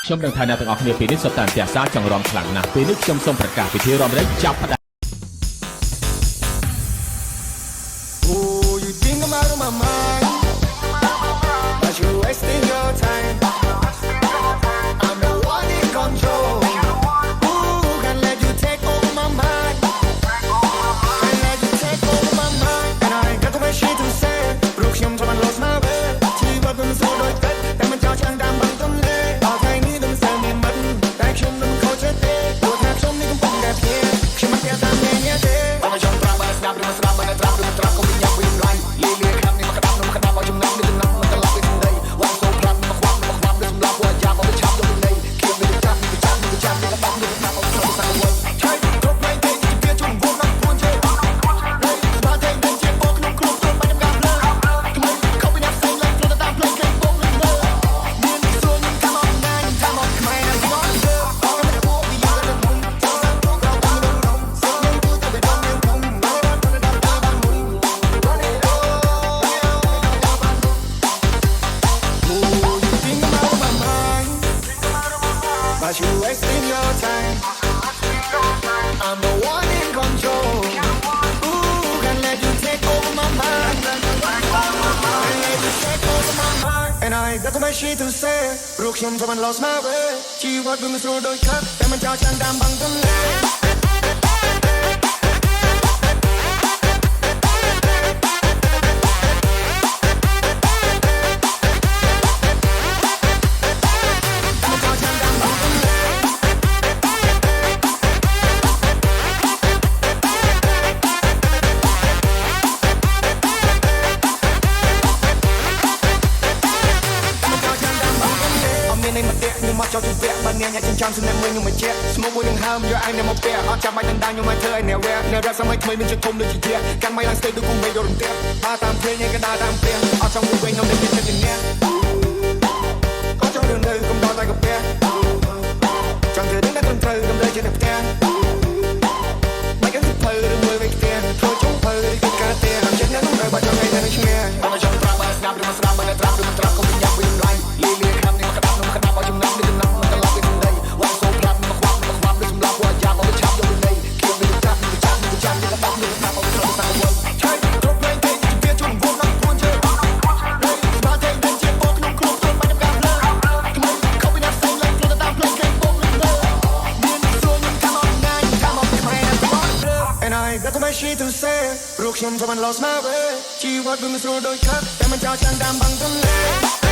ខ្ញុំនឹងថាអ្នកទាំងអស់គ្នាពេលនេះសុទ្ធតែអាសាចង់រំខ្លាំងណាស់ពេលនេះខ្ញុំសូមប្រកាសពិធីរំលែកចាប់ផ្ដើម Oh, you think I'm out of my mind, but you're wasting your time. I'm the one in control. Who can let you take over my mind? Can let you take over my mind? And I got the way she to say, Brooke, I'm trying to lose my way. She was going so like that, and my jaw chang down bang tum le. All I need them send me mutton, like she them coach it day. What have some nigga put that here? She might get that man yet day. I'm a jump trap, but snap, but snap, but trap, but trap, come in, yeah, we run. Lily, come in, come in, come in, come in, come in, come in, come in, one so proud, myความmyความเรื่องราวว่าอยากเอาไปชับตัวในเกี่ยวกับจับมีจับมีจับมีกระปังมีกระปังเอาไปทำสั่งไว้ใช่ครบไม่ได้ที่เพียรจุ่มพวกนักพูนเชื่อเลยมาเด้งเด้งเจ็บปวดขนมคลุกตัวไปจำกัดเลยทำไมเขาไปนับใส่เลยตัวตาเพลงเก่งปงเลยเดินส่วนยังทำออกงานยังทำออกทำไมนะย้อนเธอเอาไม่ได้พวกที่ยืนกันมุมเจ้าพวกเราต้องรู้น้องเสียงยังพูดจะไปต้องยังคงไม่รักกันได้ได้บางมุมวันนี้โอ้ But you wasting your time. I'm the one in control. Who can let you take over my mind? Can let you take over my mind? And I got to my shit to say. Brooke, I'm so lost my way. She was doing this road, cut. And my jaw and down bang them late. Cho tôi vẽ ban nghe nhạc trên trăm xin em mưa nhưng mà chết smoke với đừng ham do ai nè một bè ở trong mai đang đang nhưng mà thơ ai nè rap nè rap sao mấy mình chưa thông được gì kia càng may đang stay được cùng mày đồ đừng tiếc ba tam thuê như cái đa tam tiền ở trong vùng quê nông để biết cho tình nghe có trong đường đời không đo tay gặp bè chẳng thể đứng đã từng thơ cầm đây trên đẹp ten mấy cái thức thơ đừng mời về tiền thôi chống thơ đi cái cá tiền làm chết nhớ đời bao cho ngày này chưa nghe bao giờ trap mà snap đừng mà snap mà trap đừng mà trap không bị nhạc bị lại lì khăm đi mà khăm nó khăm bao nhiêu năm đi nămมันตลอดเป็นเลยวันโซ่พลับมาความด้วยสำลักว่าอยากเอาไปชับอยู่ในเกี่ยวกับจับมีจับมีจับมีกระปังมีกระปังเอาไปทำสั่งไว้ใช่ครบเพลงเก่งที่เพียรจุ่มพวกนักพูนเชื่อเลยมาเด้งเด้งเจ็บปวดขนมคลุกตัวไปจำกัดเลยทำไมเขาไปนับใส่เลยตัวตาเพลงเก่งปงเลยเดินส่วนยังทำออกงานยังทำออกทำไมนะสมองเริ่ม And I got to my shit to say รูปฉันจะมัน lost my way ชีวิตเป็นมิสโรโดยคัดแต่มันเจ้าฉันดำบังต้นเลย